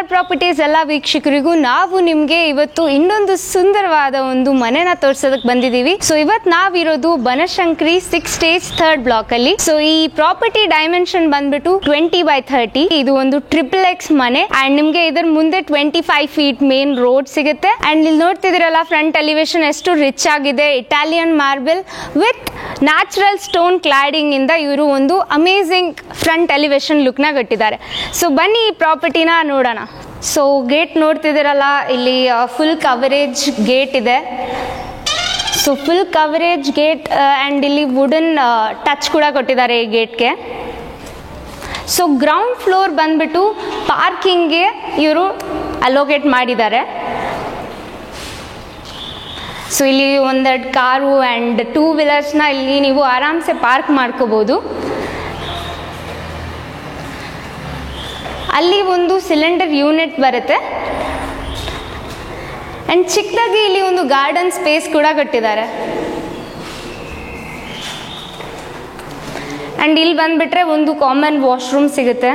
ANR properties ಎಲ್ಲ ವೀಕ್ಷಕರಿಗೂ ನಾವು ನಿಮಗೆ ಇವತ್ತು ಇನ್ನೊಂದು ಸುಂದರವಾದ ಒಂದು ಮನೆನ ತೋರಿಸೋದಕ್ಕೆ ಬಂದಿದ್ದೀವಿ. ಸೊ ಇವತ್ತು ನಾವಿರೋದು ಬನಶಂಕರಿ 6 ಸ್ಟೇಜ್ 3rd ಬ್ಲಾಕ್ ಅಲ್ಲಿ. ಸೊ ಈ ಪ್ರಾಪರ್ಟಿ ಡೈಮೆನ್ಷನ್ ಬಂದ್ಬಿಟ್ಟು 20x30. ಇದು ಒಂದು XXX ಮನೆ ಅಂಡ್ ನಿಮ್ಗೆ ಇದರ ಮುಂದೆ 25 ಫೀಟ್ ಮೇನ್ ರೋಡ್ ಸಿಗುತ್ತೆ. ಅಂಡ್ ಇಲ್ಲಿ ನೋಡ್ತಿದಿರಲ್ಲ ಫ್ರಂಟ್ ಎಲಿವೇಶನ್ ಎಷ್ಟು ರಿಚ್ ಆಗಿದೆ. Italian marble with natural stone cladding ಇಂದ ಇವರು ಒಂದು ಅಮೇಸಿಂಗ್ ಫ್ರಂಟ್ ಎಲಿವೇಶನ್ ಲುಕ್ ನ ಕಟ್ಟಿದ್ದಾರೆ. ಸೊ ಬನ್ನಿ ಈ ಪ್ರಾಪರ್ಟಿನ ನೋಡೋಣ. ಸೊ ಗೇಟ್ ನೋಡ್ತಿದ್ದೀರಲ್ಲ, ಇಲ್ಲಿ ಫುಲ್ ಕವರೇಜ್ ಗೇಟ್ ಇದೆ. So full coverage gate and ಇಲ್ಲಿ ವುಡನ್ ಟಚ್ ಕೂಡ ಕೊಟ್ಟಿದ್ದಾರೆ ಈ ಗೇಟ್ಗೆ. ಸೊ ಗ್ರೌಂಡ್ ಫ್ಲೋರ್ ಬಂದ್ಬಿಟ್ಟು ಪಾರ್ಕಿಂಗ್ಗೆ ಇವರು ಅಲೋಕೇಟ್ ಮಾಡಿದ್ದಾರೆ. ಸೊ ಇಲ್ಲಿ ಒಂದೆರಡು ಕಾರು ಆ್ಯಂಡ್ 2 ವೀಲರ್ಸ್ನ ಇಲ್ಲಿ ನೀವು ಆರಾಮ್ಸೆ ಪಾರ್ಕ್ ಮಾಡ್ಕೋಬೋದು. ಅಲ್ಲಿ ಒಂದು ಸಿಲಿಂಡರ್ ಯೂನಿಟ್ ಬರುತ್ತೆ ಆ್ಯಂಡ್ ಚಿಕ್ಕದಾಗಿ ಇಲ್ಲಿ ಒಂದು ಗಾರ್ಡನ್ ಸ್ಪೇಸ್ ಕೂಡ ಕಟ್ಟಿದ್ದಾರೆ. ಆ್ಯಂಡ್ ಇಲ್ಲಿ ಬಂದುಬಿಟ್ರೆ ಒಂದು ಕಾಮನ್ ವಾಶ್ರೂಮ್ ಸಿಗುತ್ತೆ.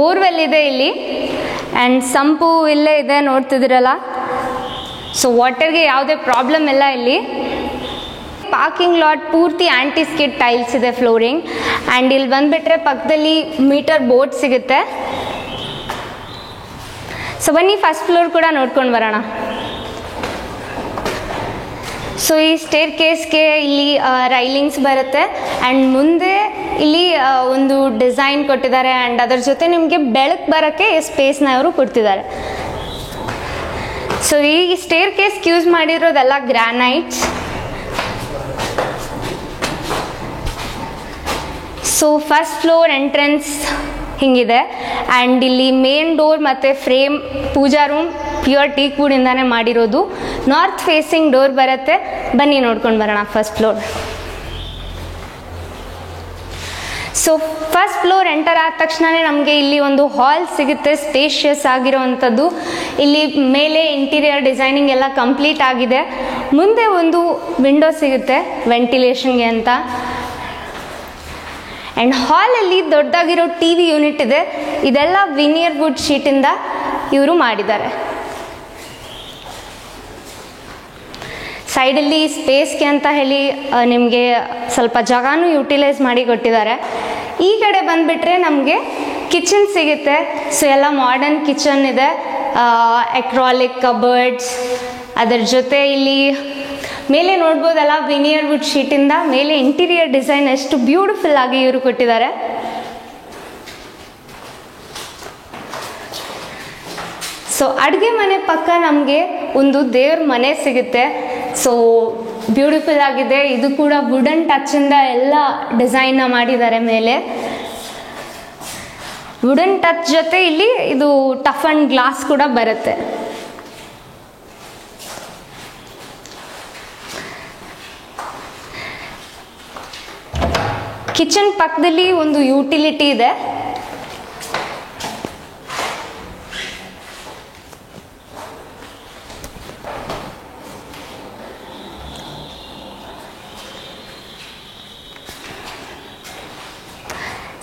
ಬೋರ್ವೆಲ್ ಇದೆ ಇಲ್ಲಿ ಆ್ಯಂಡ್ ಸಂಪು ಇಲ್ಲೇ ಇದೆ ನೋಡ್ತಿದ್ದೀರಲ್ಲ. ಸೊ ವಾಟರ್ಗೆ ಯಾವುದೇ ಪ್ರಾಬ್ಲಮ್ ಇಲ್ಲ ಇಲ್ಲಿ. ಪಾರ್ಕಿಂಗ್ ಲಾಟ್ ಪೂರ್ತಿ ಆಂಟಿ ಸ್ಕಿಡ್ ಟೈಲ್ಸ್ ಇದೆ ಫ್ಲೋರಿಂಗ್. ಆ್ಯಂಡ್ ಇಲ್ಲಿ ಬಂದುಬಿಟ್ರೆ ಪಕ್ಕದಲ್ಲಿ ಮೀಟರ್ ಬೋರ್ಡ್ ಸಿಗುತ್ತೆ. ಸೊ ಬನ್ನಿ ಫಸ್ಟ್ ಫ್ಲೋರ್ ಕೂಡ ನೋಡ್ಕೊಂಡು ಬರೋಣ. ಸೊ ಈ ಸ್ಟೇರ್ ಕೇಸ್ಗೆ ಇಲ್ಲಿ ರೈಲಿಂಗ್ಸ್ ಬರುತ್ತೆ ಆ್ಯಂಡ್ ಮುಂದೆ ಇಲ್ಲಿ ಒಂದು ಡಿಸೈನ್ ಕೊಟ್ಟಿದ್ದಾರೆ ಆ್ಯಂಡ್ ಅದರ ಜೊತೆ ನಿಮಗೆ ಬೆಳಕು ಬರೋಕ್ಕೆ ಸ್ಪೇಸ್ನ ಅವರು ಕೊಡ್ತಿದ್ದಾರೆ. ಸೊ ಈ ಸ್ಟೇರ್ ಕೇಸ್ಗೆ ಯೂಸ್ ಮಾಡಿರೋದೆಲ್ಲ granites. So first floor entrance ಹಿಂಗಿದೆ ಆ್ಯಂಡ್ ಇಲ್ಲಿ ಮೇನ್ ಡೋರ್ ಮತ್ತು frame pooja room pure teak ವುಡ್ಡಿಂದಾನೇ ಮಾಡಿರೋದು. ನಾರ್ತ್ ಫೇಸಿಂಗ್ ಡೋರ್ ಬರುತ್ತೆ. ಬನ್ನಿ ನೋಡ್ಕೊಂಡು ಬರೋಣ first floor. So first floor enter ಆದ ತಕ್ಷಣವೇ ನಮಗೆ ಇಲ್ಲಿ ಒಂದು ಹಾಲ್ ಸಿಗುತ್ತೆ, ಸ್ಪೇಷಿಯಸ್ ಆಗಿರೋವಂಥದ್ದು. ಇಲ್ಲಿ ಮೇಲೆ ಇಂಟೀರಿಯರ್ ಡಿಸೈನಿಂಗ್ ಎಲ್ಲ ಕಂಪ್ಲೀಟ್ ಆಗಿದೆ. ಮುಂದೆ ಒಂದು ವಿಂಡೋ ಸಿಗುತ್ತೆ ವೆಂಟಿಲೇಷನ್ಗೆ ಅಂತ. ಆ್ಯಂಡ್ ಹಾಲಲ್ಲಿ ದೊಡ್ಡದಾಗಿರೋ TV ಯೂನಿಟ್ ಇದೆ. ಇದೆಲ್ಲ ವಿನಿಯರ್ ವುಡ್ ಶೀಟಿಂದ ಇವರು ಮಾಡಿದ್ದಾರೆ. ಸೈಡಲ್ಲಿ ಸ್ಪೇಸ್ಗೆ ಅಂತ ಹೇಳಿ ನಿಮಗೆ ಸ್ವಲ್ಪ ಜಾಗನೂ ಯುಟಿಲೈಸ್ ಮಾಡಿ ಕೊಟ್ಟಿದ್ದಾರೆ. ಈ ಕಡೆ ಬಂದುಬಿಟ್ರೆ ನಮಗೆ ಕಿಚನ್ ಸಿಗುತ್ತೆ. ಸೊ ಎಲ್ಲ ಮಾಡರ್ನ್ ಕಿಚನ್ ಇದೆ, ಎಕ್ರಾಲಿಕ್ ಕಬರ್ಡ್ಸ್. ಅದರ ಜೊತೆ ಇಲ್ಲಿ ಮೇಲೆ ನೋಡ್ಬೋದಲ್ಲ ವಿನಿಯರ್ ವುಡ್ ಶೀಟಿಂದ ಮೇಲೆ ಇಂಟೀರಿಯರ್ ಡಿಸೈನ್ ಎಷ್ಟು ಬ್ಯೂಟಿಫುಲ್ ಆಗಿ ಇವರು ಕೊಟ್ಟಿದ್ದಾರೆ. ಸೊ ಅಡುಗೆ ಮನೆ ಪಕ್ಕ ನಮಗೆ ಒಂದು ದೇವ್ರ ಮನೆ ಸಿಗುತ್ತೆ. ಸೊ ಬ್ಯೂಟಿಫುಲ್ ಆಗಿದೆ. ಇದು ಕೂಡ ವುಡನ್ ಟಚಿಂದ ಎಲ್ಲ ಡಿಸೈನ್ನ ಮಾಡಿದ್ದಾರೆ. ಮೇಲೆ ವುಡನ್ ಟಚ್ ಜೊತೆ ಇಲ್ಲಿ ಇದು ಟಫ್ ಅಂಡ್ ಗ್ಲಾಸ್ ಕೂಡ ಬರುತ್ತೆ. ಕಿಚನ್ ಪಕ್ಕದಲ್ಲಿ ಒಂದು ಯುಟಿಲಿಟಿ ಇದೆ.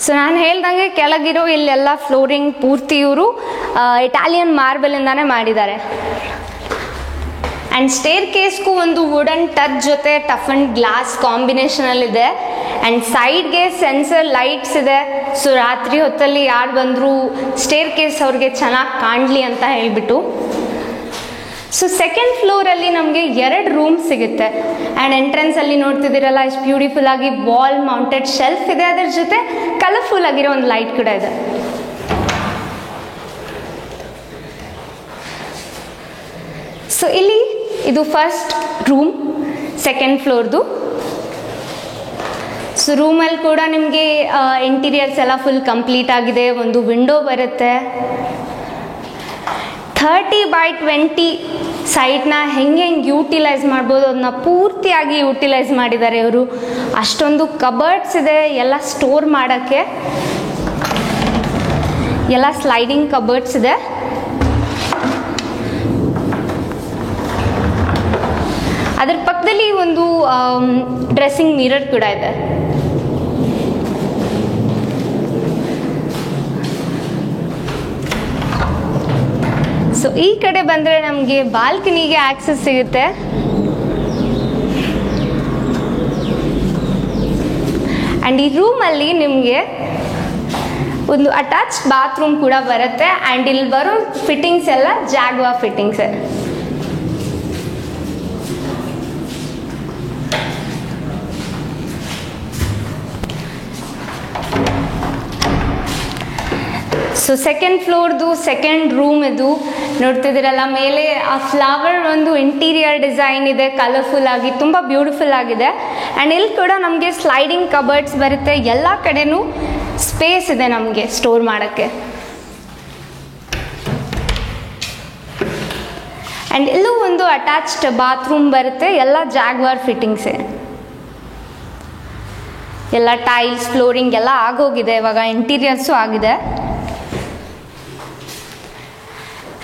ಸೊ ನಾನು ಹೇಳ್ದಂಗೆ ಕೆಳಗಿರೋ ಇಲ್ಲೆಲ್ಲ ಫ್ಲೋರಿಂಗ್ ಪೂರ್ತಿ ಇವರು ಇಟಾಲಿಯನ್ ಮಾರ್ಬಲಿಂದಾನೇ ಮಾಡಿದ್ದಾರೆ. ಆ್ಯಂಡ್ ಸ್ಟೇರ್ ಕೇಸ್ಗೂ ಒಂದು ವುಡನ್ ಟಚ್ ಜೊತೆ ಟಫ್ ಅಂಡ್ ಗ್ಲಾಸ್ ಕಾಂಬಿನೇಷನಲ್ಲಿದೆ. ಆ್ಯಂಡ್ ಸೈಡ್ಗೆ ಸೆನ್ಸರ್ ಲೈಟ್ಸ್ ಇದೆ. ಸೊ ರಾತ್ರಿ ಹೊತ್ತಲ್ಲಿ ಯಾರು ಬಂದರೂ ಸ್ಟೇರ್ ಕೇಸ್ ಅವ್ರಿಗೆ ಚೆನ್ನಾಗಿ ಕಾಣಲಿ ಅಂತ ಹೇಳಿಬಿಟ್ಟು. ಸೊ ಸೆಕೆಂಡ್ ಫ್ಲೋರಲ್ಲಿ ನಮಗೆ 2 ರೂಮ್ ಸಿಗುತ್ತೆ. ಆ್ಯಂಡ್ ಎಂಟ್ರೆನ್ಸಲ್ಲಿ ನೋಡ್ತಿದ್ದೀರಲ್ಲ ಎಷ್ಟು ಬ್ಯೂಟಿಫುಲ್ ಆಗಿ ವಾಲ್ ಮೌಂಟೆಡ್ ಶೆಲ್ಫ್ ಇದೆ. ಅದರ ಜೊತೆ ಕಲರ್ಫುಲ್ ಆಗಿರೋ ಒಂದು ಲೈಟ್ ಕೂಡ ಇದೆ. ಸೊ ಇಲ್ಲಿ ಇದು ಫಸ್ಟ್ ರೂಮ್, ಸೆಕೆಂಡ್ ಫ್ಲೋರ್ದು. ಸೊ ರೂಮಲ್ಲಿ ಕೂಡ ನಿಮಗೆ ಇಂಟೀರಿಯರ್ಸ್ ಎಲ್ಲ ಫುಲ್ ಕಂಪ್ಲೀಟ್ ಆಗಿದೆ. ಒಂದು ವಿಂಡೋ ಬರುತ್ತೆ. 30x20 ಸೈಟ್ನ ಹೆಂಗೆ ಯೂಟಿಲೈಸ್ ಮಾಡ್ಬೋದು ಅದನ್ನ ಪೂರ್ತಿಯಾಗಿ ಯೂಟಿಲೈಸ್ ಮಾಡಿದ್ದಾರೆ ಇವರು. ಅಷ್ಟೊಂದು ಕಬರ್ಡ್ಸ್ ಇದೆ ಎಲ್ಲ ಸ್ಟೋರ್ ಮಾಡೋಕ್ಕೆ. ಎಲ್ಲ ಸ್ಲೈಡಿಂಗ್ ಕಬರ್ಡ್ಸ್ ಇದೆ. ಅದರ ಪಕ್ಕದಲ್ಲಿ ಒಂದು ಡ್ರೆಸ್ಸಿಂಗ್ ಮಿರರ್ ಕೂಡ ಇದೆ. ಸೊ ಈ ಕಡೆ ಬಂದರೆ ನಮಗೆ ಬಾಲ್ಕನಿಗೆ ಆಕ್ಸೆಸ್ ಸಿಗುತ್ತೆ. ಆ್ಯಂಡ್ ಈ ರೂಮಲ್ಲಿ ನಿಮಗೆ ಒಂದು ಅಟ್ಯಾಚ್ಡ್ ಬಾತ್ರೂಮ್ ಕೂಡ ಬರುತ್ತೆ. ಆ್ಯಂಡ್ ಇಲ್ಲಿ ಬರೋ ಫಿಟ್ಟಿಂಗ್ಸ್ ಎಲ್ಲ ಜಾಗ್ವಾ ಫಿಟ್ಟಿಂಗ್ಸೇ. ಸೊ ಸೆಕೆಂಡ್ ಫ್ಲೋರ್ದು ಸೆಕೆಂಡ್ ರೂಮ್ ಇದು ನೋಡ್ತಿದ್ದೀರಲ್ಲ, ಮೇಲೆ ಆ ಫ್ಲವರ್ ಒಂದು ಇಂಟೀರಿಯರ್ ಡಿಸೈನ್ ಇದೆ, ಕಲರ್ಫುಲ್ ಆಗಿ ತುಂಬ ಬ್ಯೂಟಿಫುಲ್ ಆಗಿದೆ. ಆ್ಯಂಡ್ ಇಲ್ಲಿ ಕೂಡ ನಮಗೆ ಸ್ಲೈಡಿಂಗ್ ಕಬರ್ಡ್ಸ್ ಬರುತ್ತೆ, ಎಲ್ಲ ಕಡೆನೂ ಸ್ಪೇಸ್ ಇದೆ ನಮಗೆ ಸ್ಟೋರ್ ಮಾಡೋಕ್ಕೆ. ಆ್ಯಂಡ್ ಇಲ್ಲೂ ಒಂದು ಅಟ್ಯಾಚ್ಡ್ ಬಾತ್ರೂಮ್ ಬರುತ್ತೆ, ಎಲ್ಲ ಜಾಗ್ವಾರ್ ಫಿಟ್ಟಿಂಗ್ಸೇ. ಎಲ್ಲ ಟೈಲ್ಸ್ ಫ್ಲೋರಿಂಗ್ ಎಲ್ಲ ಆಗೋಗಿದೆ, ಇವಾಗ ಇಂಟೀರಿಯರ್ಸು ಆಗಿದೆ.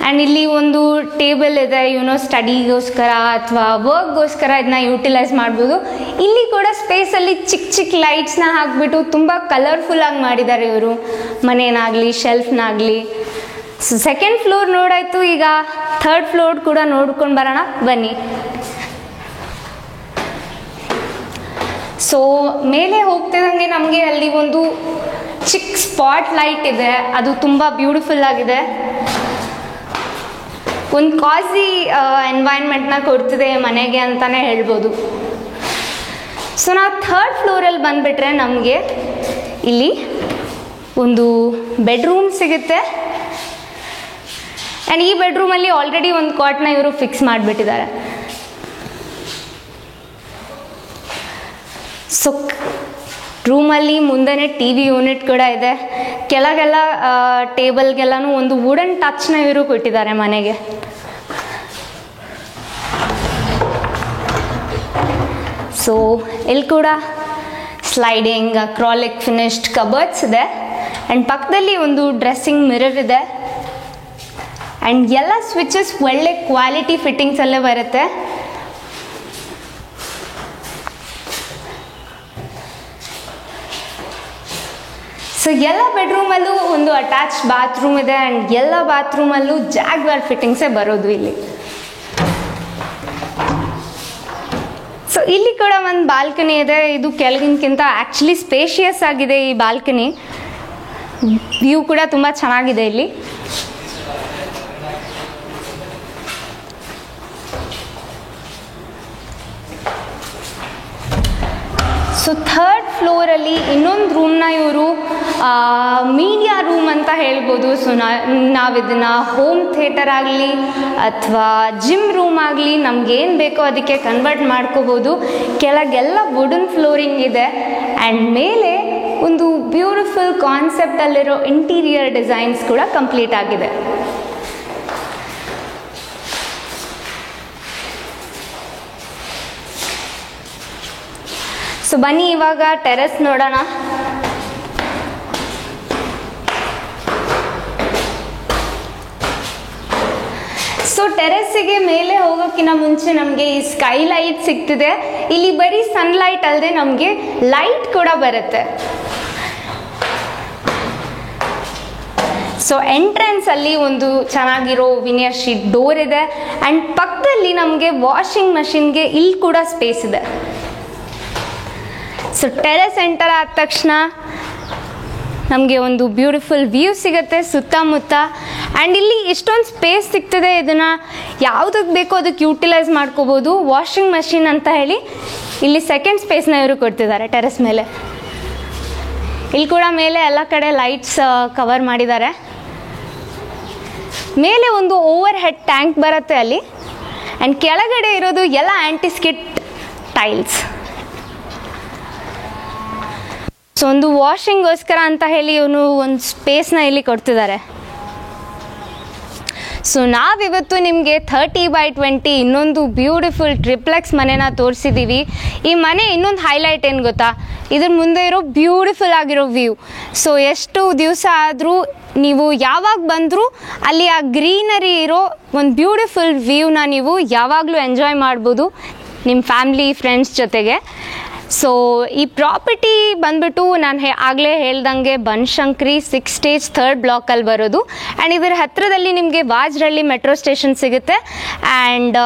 ಆ್ಯಂಡ್ ಇಲ್ಲಿ ಒಂದು ಟೇಬಲ್ ಇದೆ, ಸ್ಟಡಿಗೋಸ್ಕರ ಅಥವಾ ವರ್ಕ್ಗೋಸ್ಕರ ಇದನ್ನ ಯೂಟಿಲೈಸ್ ಮಾಡ್ಬೋದು. ಇಲ್ಲಿ ಕೂಡ ಸ್ಪೇಸಲ್ಲಿ ಚಿಕ್ಕ ಚಿಕ್ಕ ಲೈಟ್ಸ್ನ ಹಾಕ್ಬಿಟ್ಟು ತುಂಬ ಕಲರ್ಫುಲ್ಲಾಗಿ ಮಾಡಿದ್ದಾರೆ ಇವರು, ಮನೇನಾಗಲಿ ಶೆಲ್ಫ್ನಾಗಲಿ. ಸೊ ಸೆಕೆಂಡ್ ಫ್ಲೋರ್ ನೋಡಾಯಿತು, ಈಗ ಥರ್ಡ್ ಫ್ಲೋರ್ ಕೂಡ ನೋಡ್ಕೊಂಡು ಬರೋಣ ಬನ್ನಿ. ಸೊ ಮೇಲೆ ಹೋಗ್ತಿದ್ದಂಗೆ ನಮಗೆ ಅಲ್ಲಿ ಒಂದು ಚಿಕ್ಕ ಸ್ಪಾಟ್ ಲೈಟ್ ಇದೆ, ಅದು ತುಂಬ ಬ್ಯೂಟಿಫುಲ್ ಆಗಿದೆ. ಒಂದು ಕಾಸಿ ಎನ್ವೈರ್ನ್ಮೆಂಟ್ನ ಕೊಡ್ತಿದೆ ಮನೆಗೆ ಅಂತಲೇ ಹೇಳ್ಬೋದು. ಸೊ ನಾವು ಥರ್ಡ್ ಫ್ಲೋರಲ್ಲಿ ಬಂದುಬಿಟ್ರೆ ನಮಗೆ ಇಲ್ಲಿ ಒಂದು ಬೆಡ್ರೂಮ್ ಸಿಗುತ್ತೆ. ಆ್ಯಂಡ್ ಈ ಬೆಡ್ರೂಮಲ್ಲಿ ಆಲ್ರೆಡಿ ಒಂದು ಕಾಟ್ನ ಇವರು ಫಿಕ್ಸ್ ಮಾಡಿಬಿಟ್ಟಿದ್ದಾರೆ. ಸೊ ರೂಮಲ್ಲಿ ಮುಂದೆನೇ ಟಿ ವಿ ಯೂನಿಟ್ ಕೂಡ ಇದೆ. ಕೆಳಗೆಲ್ಲ ಟೇಬಲ್ಗೆಲ್ಲನೂ ಒಂದು ವುಡನ್ ಟಚ್ನ ಇವರು ಕೊಟ್ಟಿದ್ದಾರೆ ಮನೆಗೆ. ಸೊ ಇಲ್ಲಿ ಕೂಡ ಸ್ಲೈಡಿಂಗ್ ಅಕ್ರಾಲಿಕ್ ಫಿನಿಶ್ಡ್ ಕಬರ್ಡ್ಸ್ ಇದೆ. ಆ್ಯಂಡ್ ಪಕ್ಕದಲ್ಲಿ ಒಂದು ಡ್ರೆಸ್ಸಿಂಗ್ ಮಿರರ್ ಇದೆ. ಆ್ಯಂಡ್ ಎಲ್ಲ ಸ್ವಿಚಸ್ ಒಳ್ಳೆ ಕ್ವಾಲಿಟಿ ಫಿಟ್ಟಿಂಗ್ಸಲ್ಲೇ ಬರುತ್ತೆ. ಸೊ ಎಲ್ಲ ಬೆಡ್ರೂಮಲ್ಲೂ ಒಂದು ಅಟ್ಯಾಚ್ ಬಾತ್ರೂಮ್ ಇದೆ. ಆ್ಯಂಡ್ ಎಲ್ಲ ಬಾತ್ರೂಮಲ್ಲೂ ಜಾಗ್ವಾರ್ ಫಿಟ್ಟಿಂಗ್ಸೇ ಬರೋದು ಇಲ್ಲಿ. ಸೊ ಇಲ್ಲಿ ಕೂಡ ಒಂದು ಬಾಲ್ಕನಿ ಇದೆ, ಇದು ಕೆಳಗಿನಕ್ಕಿಂತ ಆ್ಯಕ್ಚುಲಿ ಸ್ಪೇಷಿಯಸ್ ಆಗಿದೆ ಈ ಬಾಲ್ಕನಿ. ವ್ಯೂ ಕೂಡ ತುಂಬ ಚೆನ್ನಾಗಿದೆ ಇಲ್ಲಿ. ಸೊ ಥರ್ಡ್ ಫ್ಲೋರಲ್ಲಿ ಇನ್ನೊಂದು ರೂಮ್ನ ಇವರು ಮೀಡಿಯಾ ರೂಮ್ ಅಂತ ಹೇಳ್ಬೋದು. ಸೊ ನಾವು ಇದನ್ನು ಹೋಮ್ ಥಿಯೇಟರ್ ಆಗಲಿ ಅಥವಾ ಜಿಮ್ ರೂಮ್ ಆಗಲಿ ನಮಗೇನು ಬೇಕೋ ಅದಕ್ಕೆ ಕನ್ವರ್ಟ್ ಮಾಡ್ಕೋಬೋದು. ಕೆಳಗೆಲ್ಲ ವುಡನ್ ಫ್ಲೋರಿಂಗ್ ಇದೆ. ಆ್ಯಂಡ್ ಮೇಲೆ ಒಂದು ಬ್ಯೂಟಿಫುಲ್ ಕಾನ್ಸೆಪ್ಟಲ್ಲಿರೋ ಇಂಟೀರಿಯರ್ ಡಿಸೈನ್ಸ್ ಕೂಡ ಕಂಪ್ಲೀಟ್ ಆಗಿದೆ. ಸೊ ಬನ್ನಿ ಇವಾಗ ಟೆರೆಸ್ ನೋಡೋಣ. ಸೊ ಟೆರೆಸ್ಸಿಗೆ ಮೇಲೆ ಹೋಗೋಕ್ಕಿಂತ ಮುಂಚೆ ನಮಗೆ ಈ ಸ್ಕೈ ಲೈಟ್ ಸಿಗ್ತಿದೆ. ಇಲ್ಲಿ ಬರೀ ಸನ್ಲೈಟ್ ಅಲ್ಲದೆ ನಮಗೆ ಲೈಟ್ ಕೂಡ ಬರುತ್ತೆ. ಸೊ ಎಂಟ್ರೆನ್ಸ್ ಅಲ್ಲಿ ಒಂದು ಚೆನ್ನಾಗಿರೋ ವಿನಿಯರ್ ಶೀಟ್ ಡೋರ್ ಇದೆ. ಆ್ಯಂಡ್ ಪಕ್ಕದಲ್ಲಿ ನಮಗೆ ವಾಷಿಂಗ್ ಮಷಿನ್ಗೆ ಇಲ್ಲಿ ಕೂಡ ಸ್ಪೇಸ್ ಇದೆ. ಸೊ ಟೆರೆಸ್ ಎಂಟರ್ ಆದ ತಕ್ಷಣ ನಮಗೆ ಒಂದು ಬ್ಯೂಟಿಫುಲ್ ವ್ಯೂ ಸಿಗುತ್ತೆ ಸುತ್ತಮುತ್ತ. ಆ್ಯಂಡ್ ಇಲ್ಲಿ ಎಷ್ಟೊಂದು ಸ್ಪೇಸ್ ಸಿಗ್ತದೆ, ಇದನ್ನು ಯಾವುದಕ್ಕೆ ಬೇಕೋ ಅದಕ್ಕೆ ಯೂಟಿಲೈಸ್ ಮಾಡ್ಕೋಬೋದು. ವಾಷಿಂಗ್ ಮಷಿನ್ ಅಂತ ಹೇಳಿ ಇಲ್ಲಿ ಸೆಕೆಂಡ್ ಸ್ಪೇಸ್ನ ಇವರು ಕೊಡ್ತಿದ್ದಾರೆ ಟೆರೆಸ್ ಮೇಲೆ. ಇಲ್ಲಿ ಕೂಡ ಮೇಲೆ ಎಲ್ಲ ಕಡೆ ಲೈಟ್ಸ್ ಕವರ್ ಮಾಡಿದ್ದಾರೆ. ಮೇಲೆ ಒಂದು ಓವರ್ ಹೆಡ್ ಟ್ಯಾಂಕ್ ಬರುತ್ತೆ ಅಲ್ಲಿ. ಆ್ಯಂಡ್ ಕೆಳಗಡೆ ಇರೋದು ಎಲ್ಲ ಆ್ಯಂಟಿಸ್ಕಿಟ್ ಟೈಲ್ಸ್. ಸೊ ಒಂದು ವಾಷಿಂಗ್ಗೋಸ್ಕರ ಅಂತ ಹೇಳಿ ಇವನು ಒಂದು ಸ್ಪೇಸ್ನ ಇಲ್ಲಿ ಕೊಡ್ತಿದ್ದಾರೆ. ಸೊ ನಾವಿವತ್ತು ನಿಮಗೆ 30x20 ಇನ್ನೊಂದು ಬ್ಯೂಟಿಫುಲ್ ಟ್ರಿಪ್ಲೆಕ್ಸ್ ಮನೆನ ತೋರಿಸಿದ್ದೀವಿ. ಈ ಮನೆ ಇನ್ನೊಂದು ಹೈಲೈಟ್ ಏನು ಗೊತ್ತಾ, ಇದ್ರ ಮುಂದೆ ಇರೋ ಬ್ಯೂಟಿಫುಲ್ ಆಗಿರೋ ವ್ಯೂ. ಸೊ ಎಷ್ಟು ದಿವಸ ಆದರೂ ನೀವು ಯಾವಾಗ ಬಂದರೂ ಅಲ್ಲಿ ಆ ಗ್ರೀನರಿ ಇರೋ ಒಂದು ಬ್ಯೂಟಿಫುಲ್ ವ್ಯೂನ ನೀವು ಯಾವಾಗಲೂ ಎಂಜಾಯ್ ಮಾಡ್ಬೋದು ನಿಮ್ಮ ಫ್ಯಾಮ್ಲಿ ಫ್ರೆಂಡ್ಸ್ ಜೊತೆಗೆ. ಸೊ ಈ ಪ್ರಾಪರ್ಟಿ ಬಂದ್ಬಿಟ್ಟು ನಾನು ಆಗಲೇ ಹೇಳ್ದಂಗೆ ಬನಶಂಕರಿ 6 ಸ್ಟೇಜ್ 3rd ಬ್ಲಾಕಲ್ಲಿ ಬರೋದು. ಆ್ಯಂಡ್ ಇದರ ಹತ್ತಿರದಲ್ಲಿ ನಿಮಗೆ ವಾಜರಳ್ಳಿ ಮೆಟ್ರೋ ಸ್ಟೇಷನ್ ಸಿಗುತ್ತೆ. And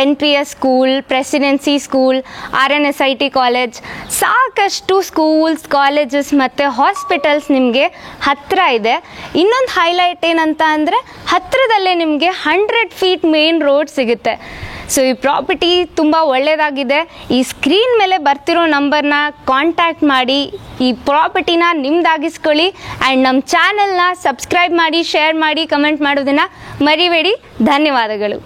NPS school, presidency school, RNSIT college, ಸಾಕಷ್ಟು ಸ್ಕೂಲ್ಸ್, ಕಾಲೇಜಸ್ ಮತ್ತು ಹಾಸ್ಪಿಟಲ್ಸ್ ನಿಮಗೆ ಹತ್ತಿರ ಇದೆ. ಇನ್ನೊಂದು ಹೈಲೈಟ್ ಏನಂತ ಅಂದರೆ ಹತ್ತಿರದಲ್ಲೇ ನಿಮಗೆ 100 ಫೀಟ್ ಮೇನ್ ರೋಡ್ ಸಿಗುತ್ತೆ. ಸೊ ಈ ಪ್ರಾಪರ್ಟಿ ತುಂಬ ಒಳ್ಳೆಯದಾಗಿದೆ. ಈ ಸ್ಕ್ರೀನ್ ಮೇಲೆ ಬರ್ತಿರೋ ನಂಬರ್ನ ಕಾಂಟ್ಯಾಕ್ಟ್ ಮಾಡಿ ಈ ಪ್ರಾಪರ್ಟಿನ ನಿಮ್ದಾಗಿಸ್ಕೊಳ್ಳಿ. ಆ್ಯಂಡ್ ನಮ್ಮ ಚಾನೆಲ್ನ ಸಬ್ಸ್ಕ್ರೈಬ್ ಮಾಡಿ, ಶೇರ್ ಮಾಡಿ, ಕಮೆಂಟ್ ಮಾಡೋದನ್ನು ಮರಿಬೇಡಿ. ಧನ್ಯವಾದಗಳು.